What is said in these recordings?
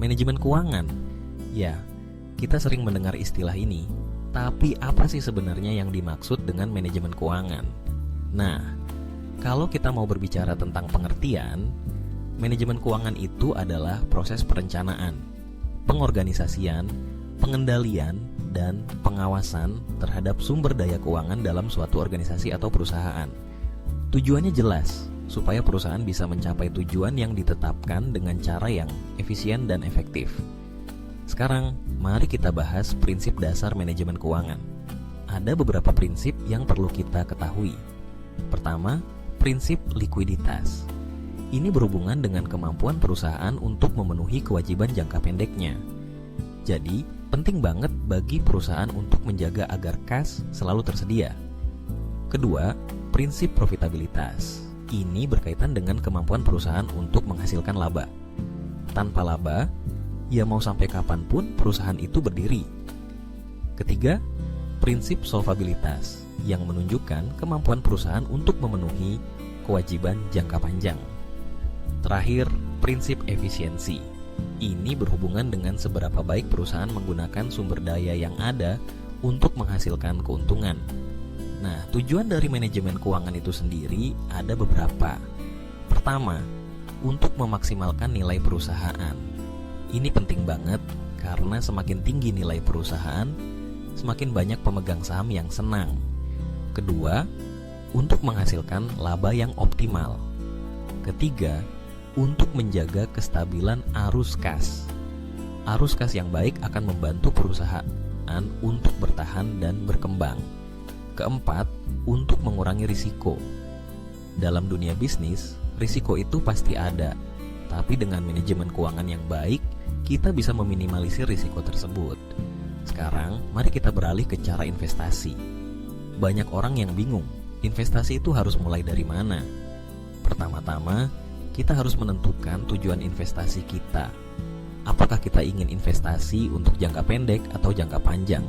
Manajemen keuangan. Ya, kita sering mendengar istilah ini, tapi apa sih sebenarnya yang dimaksud dengan manajemen keuangan? Nah, kalau kita mau berbicara tentang pengertian, manajemen keuangan itu adalah proses perencanaan, pengorganisasian, pengendalian, dan pengawasan terhadap sumber daya keuangan dalam suatu organisasi atau perusahaan. Tujuannya jelas, supaya perusahaan bisa mencapai tujuan yang ditetapkan dengan cara yang efisien dan efektif. Sekarang, mari kita bahas prinsip dasar manajemen keuangan. Ada beberapa prinsip yang perlu kita ketahui. Pertama, prinsip likuiditas. Ini berhubungan dengan kemampuan perusahaan untuk memenuhi kewajiban jangka pendeknya. Jadi, penting banget bagi perusahaan untuk menjaga agar kas selalu tersedia. Kedua, prinsip profitabilitas. Ini berkaitan dengan kemampuan perusahaan untuk menghasilkan laba. Tanpa laba, ya mau sampai kapanpun perusahaan itu berdiri. Ketiga, prinsip solvabilitas yang menunjukkan kemampuan perusahaan untuk memenuhi kewajiban jangka panjang. Terakhir, prinsip efisiensi. Ini berhubungan dengan seberapa baik perusahaan menggunakan sumber daya yang ada untuk menghasilkan keuntungan. Nah, tujuan dari manajemen keuangan itu sendiri ada beberapa. Pertama, untuk memaksimalkan nilai perusahaan. Ini penting banget karena semakin tinggi nilai perusahaan, semakin banyak pemegang saham yang senang. Kedua, untuk menghasilkan laba yang optimal. Ketiga, untuk menjaga kestabilan arus kas. Arus kas yang baik akan membantu perusahaan untuk bertahan dan berkembang. Keempat, untuk mengurangi risiko. Dalam dunia bisnis, risiko itu pasti ada, tapi dengan manajemen keuangan yang baik, kita bisa meminimalisir risiko tersebut. Sekarang, mari kita beralih ke cara investasi. Banyak orang yang bingung, investasi itu harus mulai dari mana? Pertama-tama, kita harus menentukan tujuan investasi kita. Apakah kita ingin investasi untuk jangka pendek atau jangka panjang?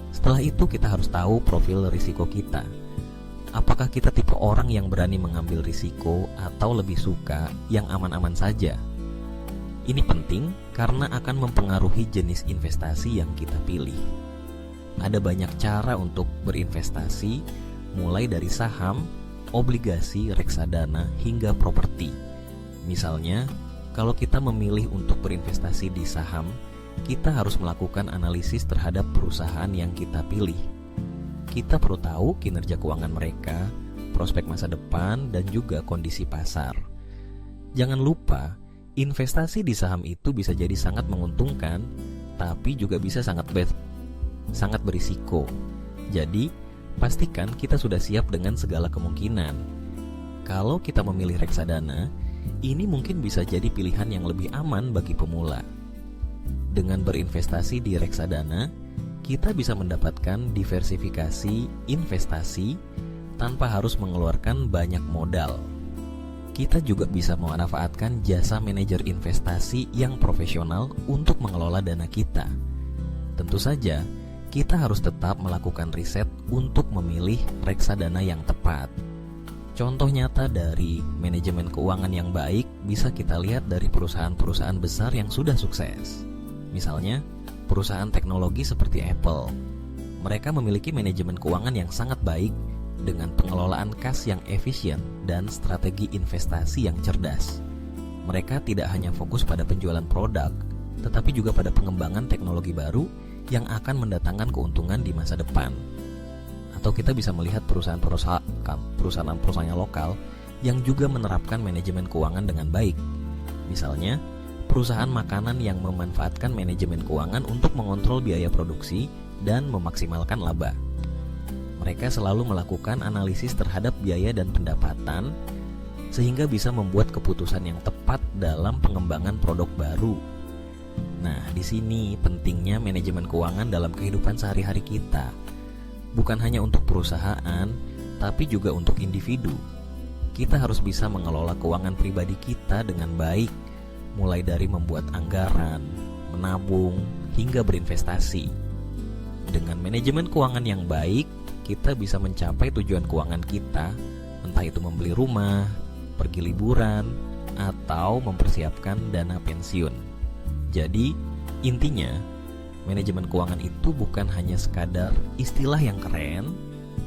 Setelah itu kita harus tahu profil risiko kita. Apakah kita tipe orang yang berani mengambil risiko atau lebih suka yang aman-aman saja? Ini penting karena akan mempengaruhi jenis investasi yang kita pilih. Ada banyak cara untuk berinvestasi, mulai dari saham, obligasi, reksadana, hingga properti. Misalnya, kalau kita memilih untuk berinvestasi di saham, kita harus melakukan analisis terhadap perusahaan yang kita pilih. Kita perlu tahu kinerja keuangan mereka, prospek masa depan, dan juga kondisi pasar. Jangan lupa, investasi di saham itu bisa jadi sangat menguntungkan, tapi juga bisa sangat berisiko. Jadi, pastikan kita sudah siap dengan segala kemungkinan. Kalau kita memilih reksadana, ini mungkin bisa jadi pilihan yang lebih aman bagi pemula. Dengan berinvestasi di reksadana, kita bisa mendapatkan diversifikasi investasi tanpa harus mengeluarkan banyak modal. Kita juga bisa memanfaatkan jasa manajer investasi yang profesional untuk mengelola dana kita. Tentu saja, kita harus tetap melakukan riset untuk memilih reksadana yang tepat. Contoh nyata dari manajemen keuangan yang baik bisa kita lihat dari perusahaan-perusahaan besar yang sudah sukses. Misalnya, perusahaan teknologi seperti Apple. Mereka memiliki manajemen keuangan yang sangat baik dengan pengelolaan kas yang efisien dan strategi investasi yang cerdas. Mereka tidak hanya fokus pada penjualan produk, tetapi juga pada pengembangan teknologi baru yang akan mendatangkan keuntungan di masa depan. Atau kita bisa melihat perusahaan-perusahaan lokal yang juga menerapkan manajemen keuangan dengan baik. Misalnya, perusahaan makanan yang memanfaatkan manajemen keuangan untuk mengontrol biaya produksi dan memaksimalkan laba. Mereka selalu melakukan analisis terhadap biaya dan pendapatan, sehingga bisa membuat keputusan yang tepat dalam pengembangan produk baru. Nah, di sini pentingnya manajemen keuangan dalam kehidupan sehari-hari kita. Bukan hanya untuk perusahaan, tapi juga untuk individu. Kita harus bisa mengelola keuangan pribadi kita dengan baik, mulai dari membuat anggaran, menabung, hingga berinvestasi. Dengan manajemen keuangan yang baik, kita bisa mencapai tujuan keuangan kita, entah itu membeli rumah, pergi liburan, atau mempersiapkan dana pensiun. Jadi, intinya, manajemen keuangan itu bukan hanya sekadar istilah yang keren,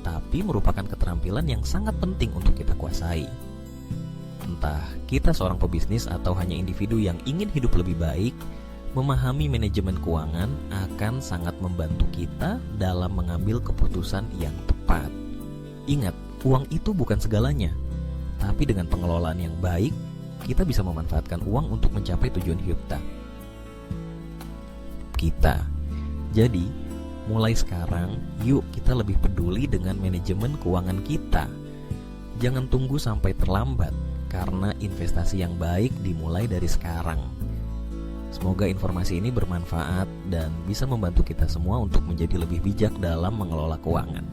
tapi merupakan keterampilan yang sangat penting untuk kita kuasai. Entah kita seorang pebisnis atau hanya individu yang ingin hidup lebih baik, memahami manajemen keuangan akan sangat membantu kita dalam mengambil keputusan yang tepat. Ingat, uang itu bukan segalanya, tapi dengan pengelolaan yang baik, kita bisa memanfaatkan uang untuk mencapai tujuan hidup kita. Jadi, mulai sekarang, yuk kita lebih peduli dengan manajemen keuangan kita. Jangan tunggu sampai terlambat, karena investasi yang baik dimulai dari sekarang. Semoga informasi ini bermanfaat dan bisa membantu kita semua untuk menjadi lebih bijak dalam mengelola keuangan.